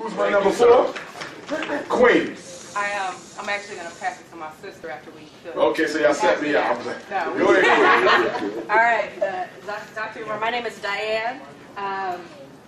Who's my number 4? Queen. I'm actually going to pass it to my sister after we do. Okay, so y'all set me up. No. Go ahead. All right, Dr. Umar, my name is Diane.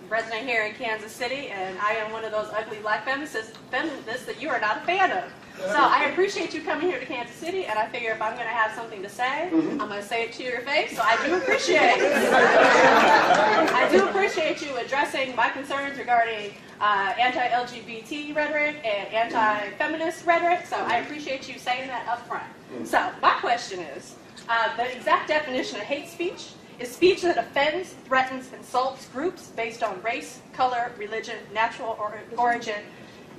Resident here in Kansas City, and I am one of those ugly black feminists that you are not a fan of. So I appreciate you coming here to Kansas City, and I figure if I'm going to have something to say, I'm going to say it to your face, so I do appreciate it. I do appreciate you addressing my concerns regarding anti-LGBT rhetoric and anti-feminist rhetoric, so I appreciate you saying that up front. So my question is, the exact definition of hate speech is speech that offends, threatens, insults groups based on race, color, religion, natural origin,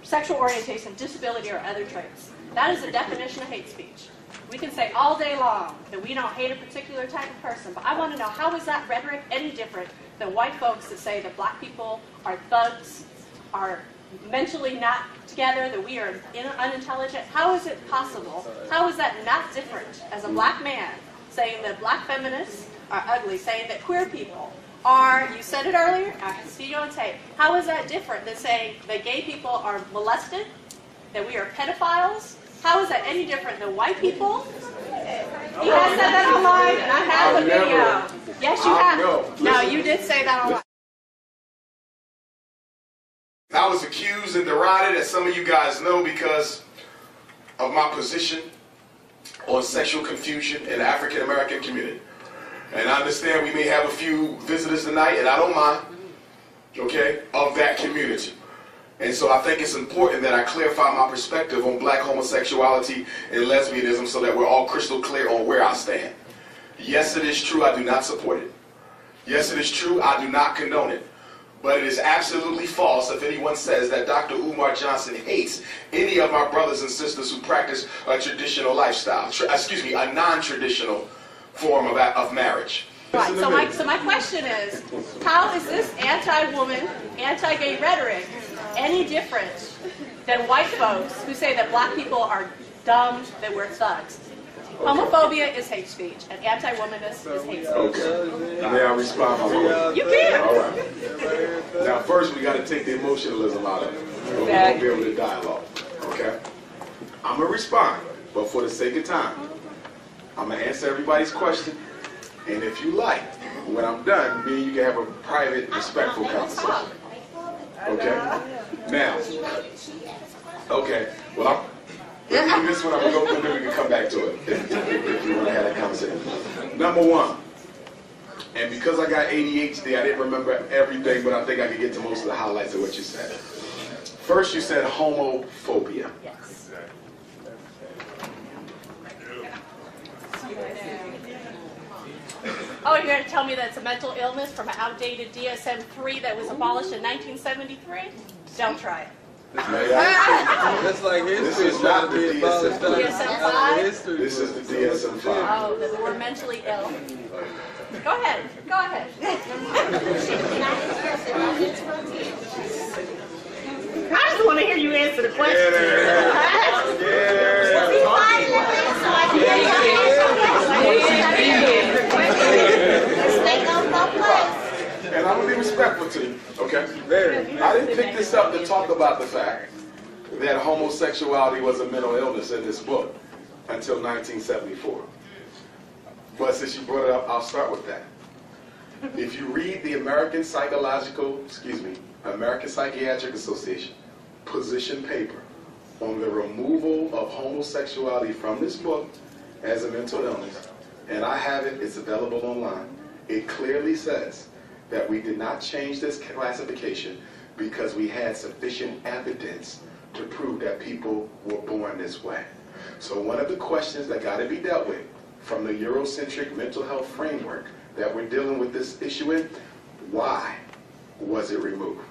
sexual orientation, disability, or other traits. That is the definition of hate speech. We can say all day long that we don't hate a particular type of person, but I want to know, how is that rhetoric any different than white folks that say that black people are thugs, are mentally not together, that we are unintelligent? How is it possible? How is that not different as a black man saying that black feminists are ugly, saying that queer people are, you said it earlier, I can see you on tape. How is that different than saying that gay people are molested, that we are pedophiles? How is that any different than white people? He has said that online, and I have the video. Yes, you have. No, you did say that online. I was accused and derided, as some of you guys know, because of my position on sexual confusion in the African American community. And I understand we may have a few visitors tonight, and I don't mind, okay, of that community. And so I think it's important that I clarify my perspective on black homosexuality and lesbianism so that we're all crystal clear on where I stand. Yes, it is true I do not support it. Yes, it is true I do not condone it. But it is absolutely false if anyone says that Dr. Umar Johnson hates any of my brothers and sisters who practice a traditional lifestyle, a non-traditional form of marriage. Right, so my question is, how is this anti-woman, anti-gay rhetoric any different than white folks who say that black people are dumb, that we're thugs? Homophobia is hate speech, and anti-womanness is hate speech. Okay. May I respond? You can. All right. Now, first, we got to take the emotionalism out of it. We won't be able to dialogue. Okay? I'm going to respond, but for the sake of time, I'm going to answer everybody's question. And if you like, when I'm done, me and you can have a private, respectful conversation. Okay? Now, okay, well, let me do this one, I'm going to go through, then we can come back to it, if you want to have that conversation. Number 1, and because I got ADHD, I didn't remember everything, but I think I could get to most of the highlights of what you said. First, you said homophobia. Yes. Oh, you're going to tell me that it's a mental illness from an outdated DSM-3 that was abolished in 1973? Don't try it. That's like history. This is not the DSM-5? This is the DSM-5. Oh, that we're mentally ill. Go ahead. Go ahead. I just want to hear you answer the question. And I'm going to be respectful to you, okay? I didn't pick this up to talk about the fact that homosexuality was a mental illness in this book until 1974. But since you brought it up, I'll start with that. If you read the American Psychiatric Association position paper on the removal of homosexuality from this book as a mental illness, and I have it, it's available online, it clearly says that we did not change this classification because we had sufficient evidence to prove that people were born this way. So one of the questions that got to be dealt with from the Eurocentric mental health framework that we're dealing with this issue in, why was it removed?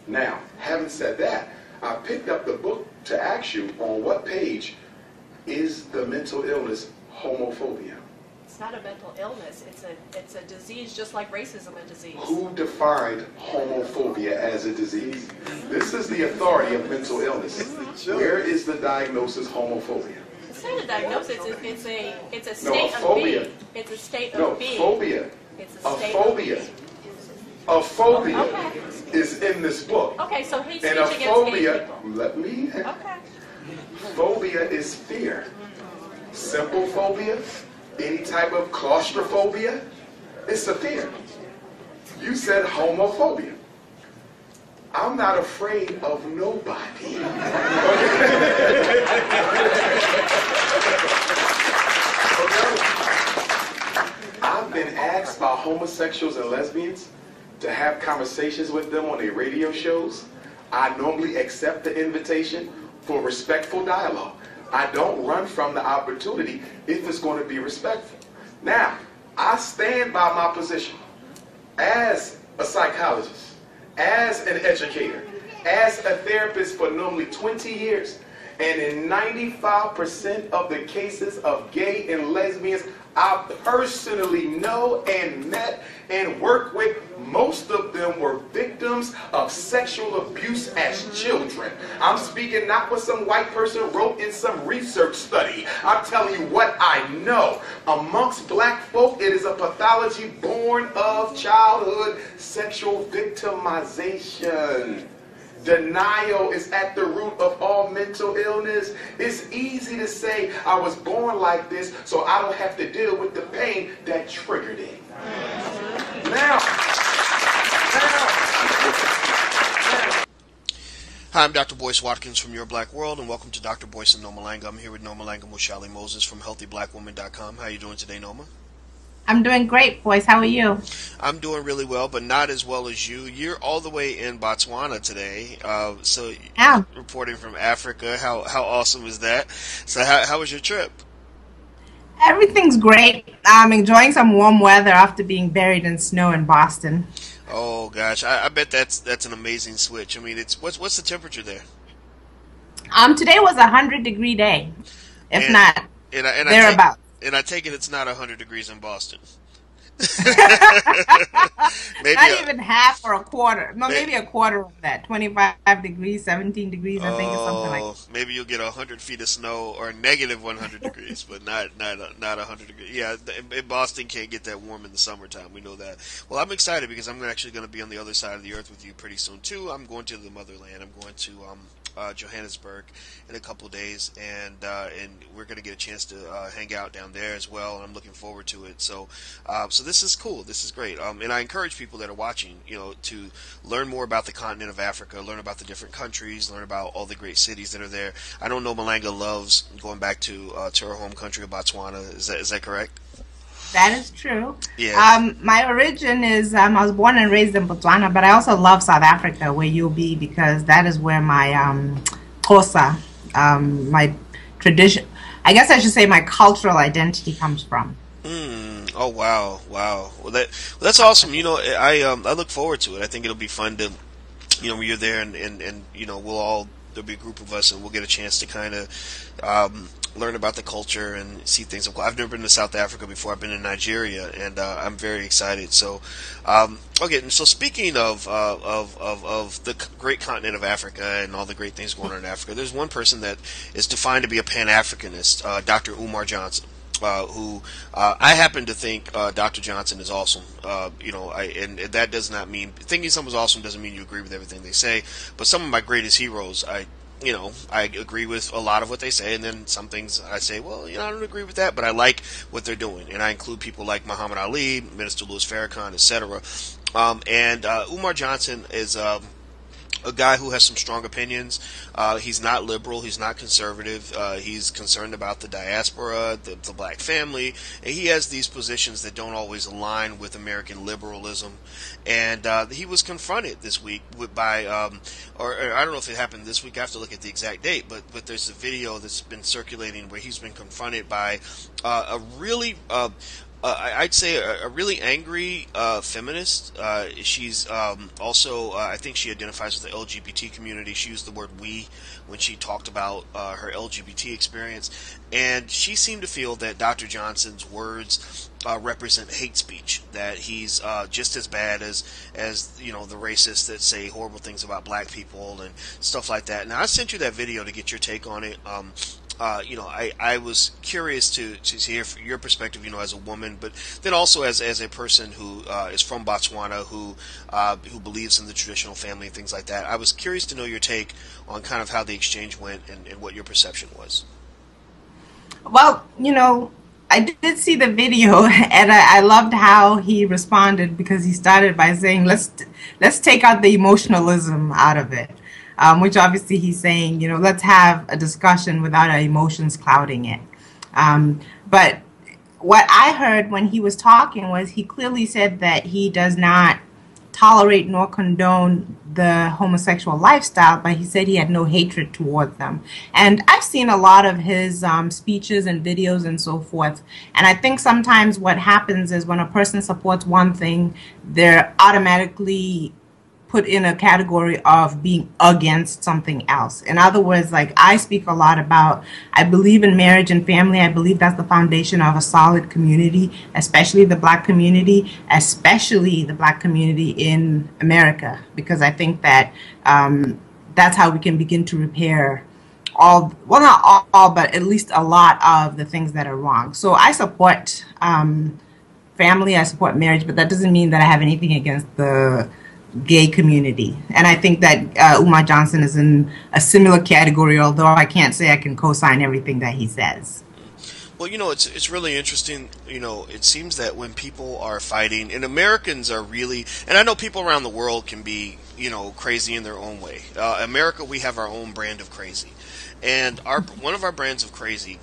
Now, having said that, I picked up the book to ask you on what page is the mental illness homophobia. It's not a mental illness. It's a disease, just like racism a disease. Who defined homophobia as a disease? This is the authority of mental illness. Where is the diagnosis homophobia? It's not a diagnosis. It's a state of being. It's a state of being. Phobia. It's a state phobia. of being. A phobia Okay. is in this book. Okay, so hate And speech a against gay phobia, people. let me, Okay. phobia is fear. Simple phobia, any type of claustrophobia, it's a fear. You said homophobia. I'm not afraid of nobody. I've been asked by homosexuals and lesbians to have conversations with them on their radio shows. I normally accept the invitation for respectful dialogue. I don't run from the opportunity if it's going to be respectful. Now, I stand by my position as a psychologist, as an educator, as a therapist for normally 20 years. And in 95% of the cases of gay and lesbians I personally know and met and worked with, most of them were victims of sexual abuse as children. I'm speaking not what some white person wrote in some research study. I'm telling you what I know. Amongst black folk, it is a pathology born of childhood sexual victimization. Denial is at the root of all mental illness. It's easy to say, I was born like this, so I don't have to deal with the pain that triggered it. Now. Hi, I'm Dr. Boyce Watkins from Your Black World, and welcome to Dr. Boyce and Noma Langa. I'm here with Noma Langa Mushali Moses from HealthyBlackWoman.com. How are you doing today, Noma? I'm doing great, Boyce. How are you? I'm doing really well, but not as well as you. You're all the way in Botswana today, so Yeah. reporting from Africa. How awesome is that? So how was your trip? Everything's great. I'm enjoying some warm weather after being buried in snow in Boston. Oh gosh, I bet that's an amazing switch. I mean, what's the temperature there? Today was 100-degree day, if not and thereabouts. And I take it it's not 100 degrees in Boston. Not even half or a quarter. No, maybe a quarter of that. 25 degrees, 17 degrees, I think, or something like that. Maybe you'll get 100 feet of snow or negative 100 degrees, but not 100 degrees. Yeah, in Boston can't get that warm in the summertime. We know that. Well, I'm excited because I'm actually going to be on the other side of the earth with you pretty soon too. I'm going to the motherland. I'm going to Johannesburg in a couple of days, and we're going to get a chance to hang out down there as well, and I'm looking forward to it. So this is cool. This is great. And I encourage people that are watching, to learn more about the continent of Africa, learn about the different countries, learn about all the great cities that are there. I know Noma Langa loves going back to her home country of Botswana. Is that correct? That is true. Yeah. My origin is I was born and raised in Botswana, but I also love South Africa, where you'll be, because that is where my Xhosa, my tradition, I guess I should say my cultural identity comes from. Oh wow. Well, that's awesome. I look forward to it. I think it'll be fun to, when you're there, and there'll be a group of us, and we'll get a chance to kind of learn about the culture and see things. I've never been to South Africa before. I've been in Nigeria, and I'm very excited. So, okay. So speaking of the great continent of Africa and all the great things going on in Africa, there's one person that is defined to be a Pan-Africanist, Dr. Umar Johnson. Who I happen to think Dr. Johnson is awesome. And that does not mean thinking someone's awesome doesn't mean you agree with everything they say. But some of my greatest heroes, I agree with a lot of what they say, and then some things I say, well, I don't agree with that, but I like what they're doing, and I include people like Muhammad Ali, Minister Louis Farrakhan, etc. Umar Johnson is a guy who has some strong opinions. He's not liberal. He's not conservative. He's concerned about the diaspora, the black family. And he has these positions that don't always align with American liberalism. And he was confronted this week by or I don't know if it happened this week. I have to look at the exact date. But there's a video that's been circulating where he's been confronted by a really I'd say a really angry feminist. She's also, I think she identifies with the LGBT community. She used the word "we" when she talked about her LGBT experience. And she seemed to feel that Dr. Johnson's words represent hate speech, that he's just as bad as the racists that say horrible things about black people and stuff like that. Now, I sent you that video to get your take on it. I was curious to hear your perspective, as a woman, but then also as a person who is from Botswana, who believes in the traditional family and things like that. I was curious to know your take on kind of how the exchange went and what your perception was. Well, I did see the video, and I loved how he responded, because he started by saying, let's take out the emotionalism out of it, which obviously he's saying, let's have a discussion without our emotions clouding it. But what I heard when he was talking was he clearly said that he does not tolerate nor condone the homosexual lifestyle, but he said he had no hatred towards them. And I've seen a lot of his speeches and videos and so forth, and I think sometimes what happens is when a person supports one thing, they're automatically put in a category of being against something else. In other words, like, I speak a lot about, I believe in marriage and family. I believe that's the foundation of a solid community, especially the black community, in America, because I think that that's how we can begin to repair all, well, not all, but at least a lot of the things that are wrong. So I support family, I support marriage, but that doesn't mean that I have anything against the gay community. And I think that Umar Johnson is in a similar category, although I can't say I can co-sign everything that he says. Well, it's really interesting. It seems that when people are fighting, and Americans are really, and I know people around the world can be, crazy in their own way. America, we have our own brand of crazy. And one of our brands of crazy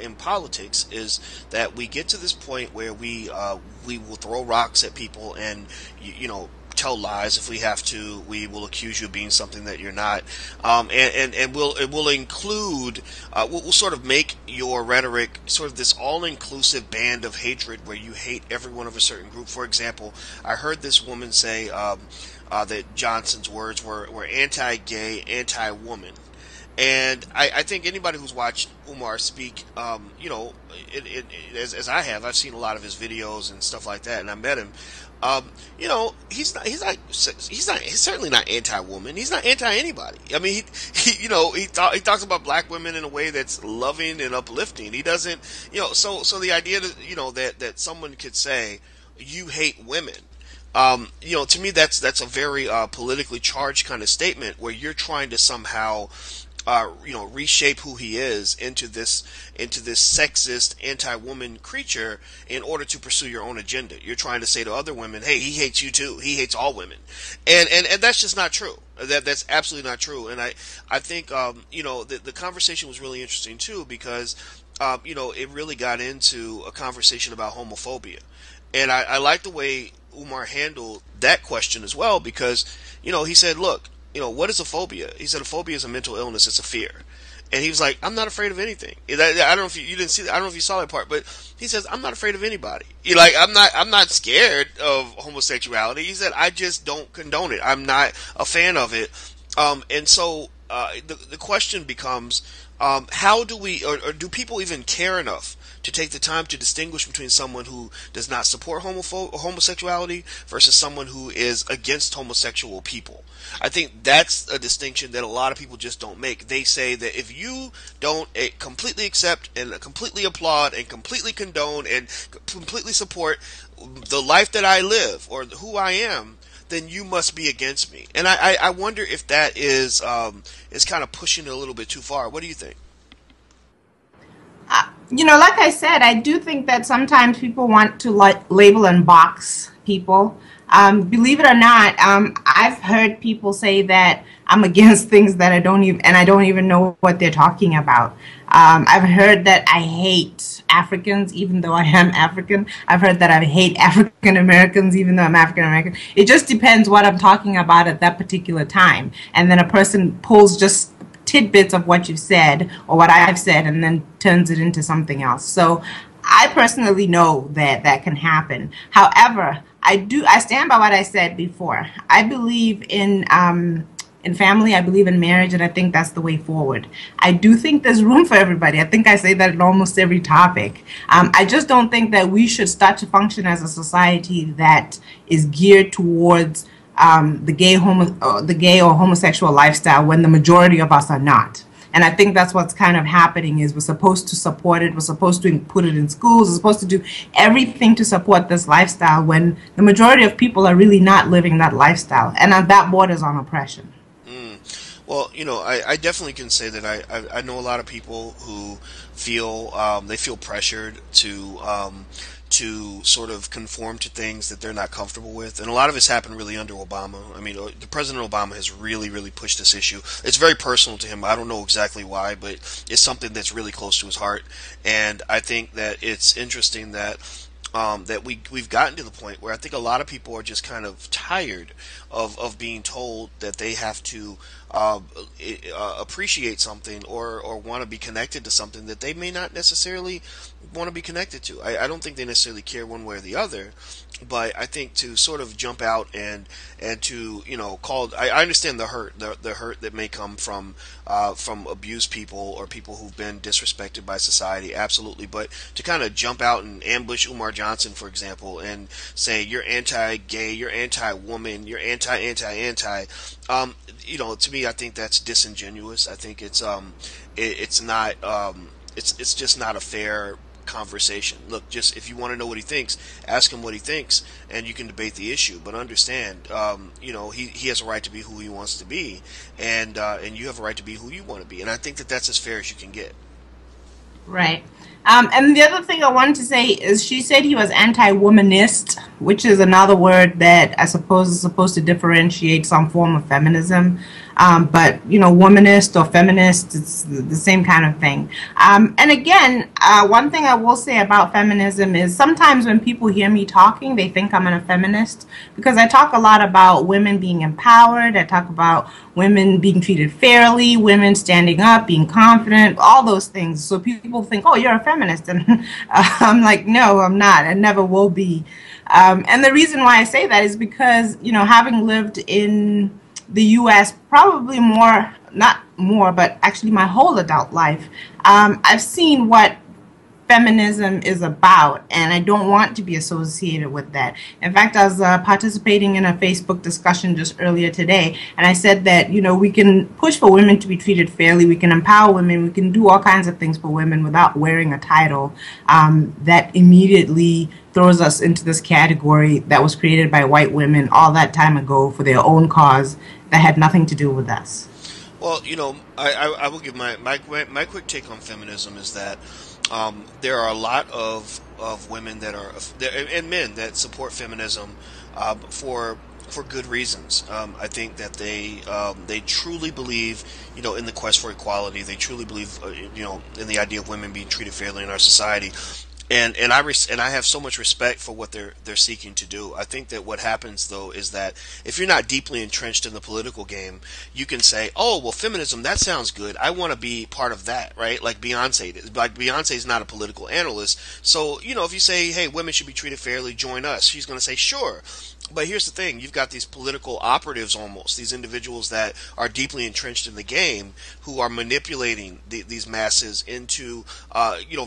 in politics is that we get to this point where we will throw rocks at people and, tell lies if we have to. We will accuse you of being something that you're not, and we'll include, we'll sort of make your rhetoric sort of this all-inclusive band of hatred where you hate everyone of a certain group. For example, I heard this woman say that Johnson's words were anti-gay, anti-woman. And I think anybody who's watched Umar speak, as I have, I've seen a lot of his videos and stuff like that, and I met him. He's certainly not anti-woman. He's not anti-anybody. I mean, he talks about black women in a way that's loving and uplifting. He doesn't, so the idea that, that someone could say, you hate women, to me, that's a very politically charged kind of statement where you're trying to somehow reshape who he is into this sexist anti-woman creature in order to pursue your own agenda. You're trying to say to other women, hey, he hates you too. He hates all women. And that's just not true. That's absolutely not true. And I think, the conversation was really interesting too, because, it really got into a conversation about homophobia. And I like the way Umar handled that question as well, because, he said, look, what is a phobia? He said a phobia is a mental illness. It's a fear. And he was like, I'm not afraid of anything. I don't know if you didn't see that. I don't know if you saw that part, but he says, I'm not afraid of anybody. I'm not scared of homosexuality. He said, I just don't condone it. I'm not a fan of it. And so the question becomes, how do we, or do people even care enough to take the time to distinguish between someone who does not support homosexuality versus someone who is against homosexual people? I think that's a distinction that a lot of people just don't make. They say that if you don't completely accept and completely applaud and completely condone and completely support the life that I live or who I am, then you must be against me. And I wonder if that is kind of pushing it a little bit too far. What do you think? Like I said, I do think that sometimes people want to label and box people. Believe it or not, I've heard people say that I'm against things that I don't even know what they're talking about. I've heard that I hate Africans, even though I am African. I've heard that I hate African Americans, even though I'm African American. It just depends what I'm talking about at that particular time. And then a person pulls just tidbits of what you said or what I've said and then turns it into something else. So I personally know that that can happen. However, I stand by what I said before. I believe in family, I believe in marriage, and I think that's the way forward. I do think there's room for everybody. I think I say that in almost every topic. I just don't think that we should start to function as a society that is geared towards the gay or homosexual lifestyle when the majority of us are not. And I think that's what's kind of happening is we're supposed to support it. We're supposed to put it in schools. We're supposed to do everything to support this lifestyle when the majority of people are really not living that lifestyle. And that borders on oppression. Well, I definitely can say that I know a lot of people who feel they feel pressured to sort of conform to things that they're not comfortable with, and a lot of it's happened really under Obama. I mean, the President Obama has really, really pushed this issue. It's very personal to him. I don't know exactly why, but it's something that's really close to his heart, and I think that it's interesting that that we've gotten to the point where I think a lot of people are just kind of tired of being told that they have to appreciate something or want to be connected to something that they may not necessarily want to be connected to. I don't think they necessarily care one way or the other, but I think to sort of jump out and to call. I understand the hurt that may come from abused people or people who've been disrespected by society, absolutely. But to kind of jump out and ambush Umar Johnson, for example, and say you're anti-gay, you're anti-woman, you're anti. To me, I think that's disingenuous. I think it's not it's just not a fair conversation. Look, just if you want to know what he thinks, ask him what he thinks, and you can debate the issue. But understand, he has a right to be who he wants to be, and you have a right to be who you want to be. And I think that that's as fair as you can get. Right. And the other thing I wanted to say is she said he was anti-womanist, which is another word that I suppose is supposed to differentiate some form of feminism. But, womanist or feminist, it's the same kind of thing. And again, one thing I will say about feminism is sometimes when people hear me talking, they think I'm a feminist because I talk a lot about women being empowered. I talk about women being treated fairly, women standing up, being confident, all those things. So people think, oh, you're a feminist. And I'm like, no, I'm not. I never will be. And the reason why I say that is because, having lived in the U.S. probably not more, but actually my whole adult life, I've seen what feminism is about, and I don't want to be associated with that. In fact, I was participating in a Facebook discussion just earlier today, and I said that, we can push for women to be treated fairly, we can empower women, we can do all kinds of things for women without wearing a title that immediately throws us into this category that was created by white women all that time ago for their own cause that had nothing to do with us. Well, I will give my quick take on feminism is that there are a lot of women that are and men that support feminism for good reasons. I think that they truly believe in the quest for equality. They truly believe in the idea of women being treated fairly in our society. And I have so much respect for what they're seeking to do. I think that what happens though is that if you're not deeply entrenched in the political game, you can say, "Oh, well, feminism, that sounds good. I want to be part of that," right? Like Beyonce. Like Beyonce is not a political analyst, so if you say, "Hey, women should be treated fairly, join us," she's going to say, "Sure." But here's the thing, you've got these political operatives almost, these individuals that are deeply entrenched in the game who are manipulating these masses into,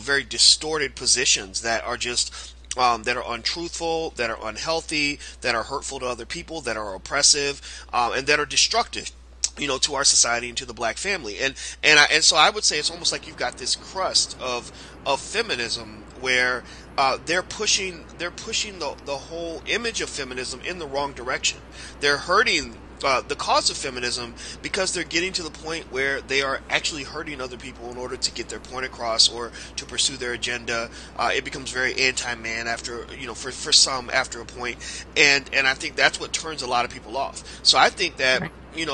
very distorted positions that are just, that are untruthful, that are unhealthy, that are hurtful to other people, that are oppressive, and that are destructive to our society and to the black family. And so I would say it's almost like you've got this crust of feminism where they're pushing the whole image of feminism in the wrong direction. They're hurting the cause of feminism because they're getting to the point where they are actually hurting other people in order to get their point across or to pursue their agenda. It becomes very anti-man after, for some after a point. And I think that's what turns a lot of people off. So I think that,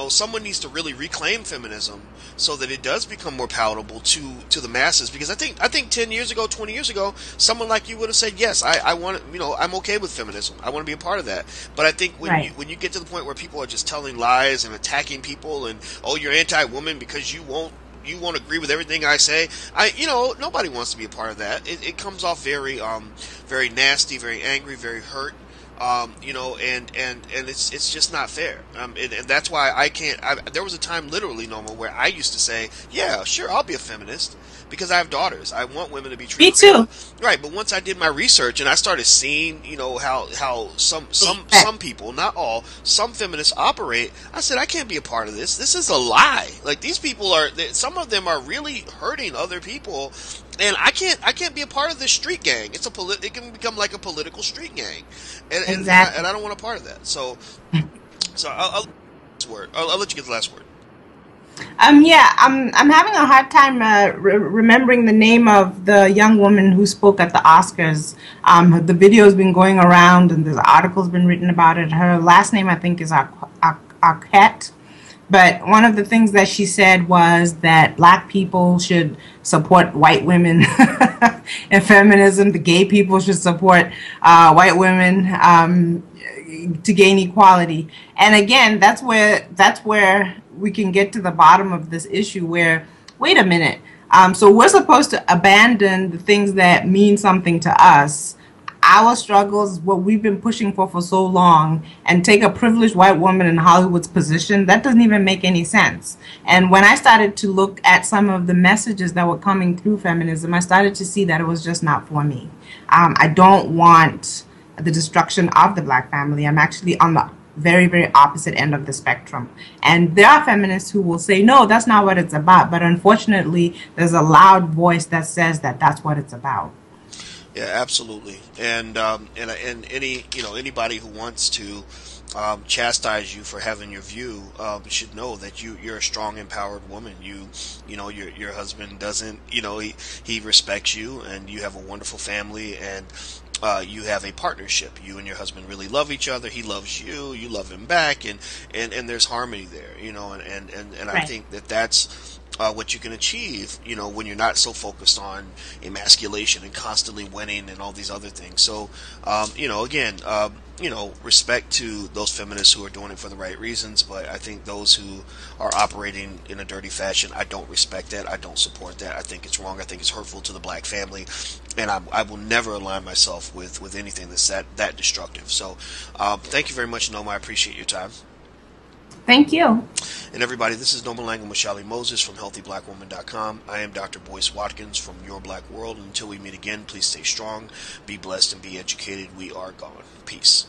someone needs to really reclaim feminism so that it does become more palatable to the masses. Because I think 10 years ago, 20 years ago, someone like you would have said, yes, I want, I'm okay with feminism. I want to be a part of that. But I think when you get to the point where people are just telling lies and attacking people and, oh, you're anti-woman because you won't agree with everything I say. Nobody wants to be a part of that. It comes off very, very nasty, very angry, very hurt. You know, and it's just not fair. And that's why I can't. There was a time, literally, Norma, where I used to say, yeah, sure, I'll be a feminist because I have daughters. I want women to be Me treated fairly. too. Right, but once I did my research and I started seeing, you know, how some people, not all, some feminists operate, I said I can't be a part of this. This is a lie. Like, these people are, some of them are really hurting other people, and I can't be a part of this street gang. It can become like a political street gang, Exactly. and I don't want a part of that. So I'll let you get the last word. Yeah, I'm having a hard time remembering the name of the young woman who spoke at the Oscars. The video's been going around, and there's articles been written about it. Her last name, I think, is Arquette. But one of the things that she said was that black people should support white women in feminism. The gay people should support white women to gain equality. And again, that's where we can get to the bottom of this issue. Where, wait a minute, so we're supposed to abandon the things that mean something to us, our struggles, what we've been pushing for so long, and take a privileged white woman in Hollywood's position? That doesn't even make any sense. And when I started to look at some of the messages that were coming through feminism, I started to see that it was just not for me. I don't want the destruction of the black family. I'm actually on the very, very opposite end of the spectrum. And there are feminists who will say, no, that's not what it's about. But unfortunately, there's a loud voice that says that that's what it's about. Yeah, absolutely. And any, you know, anybody who wants to chastise you for having your view should know that you're a strong, empowered woman. You know, your husband doesn't, you know, he respects you, and you have a wonderful family, and you have a partnership. You and your husband really love each other. He loves you. You love him back, and there's harmony there. You know, and I Right. think that's what you can achieve, you know, when you're not so focused on emasculation and constantly winning and all these other things. So, you know, again, you know, respect to those feminists who are doing it for the right reasons, but I think those who are operating in a dirty fashion, I don't respect that. I don't support that. I think it's wrong. I think it's hurtful to the black family, and I will never align myself with anything that's that destructive. So, thank you very much, Noma. I appreciate your time. Thank you. And everybody, this is Noma Lango Mashali Moses from HealthyBlackWoman.com. I am Dr. Boyce Watkins from Your Black World. And until we meet again, please stay strong, be blessed, and be educated. We are gone. Peace.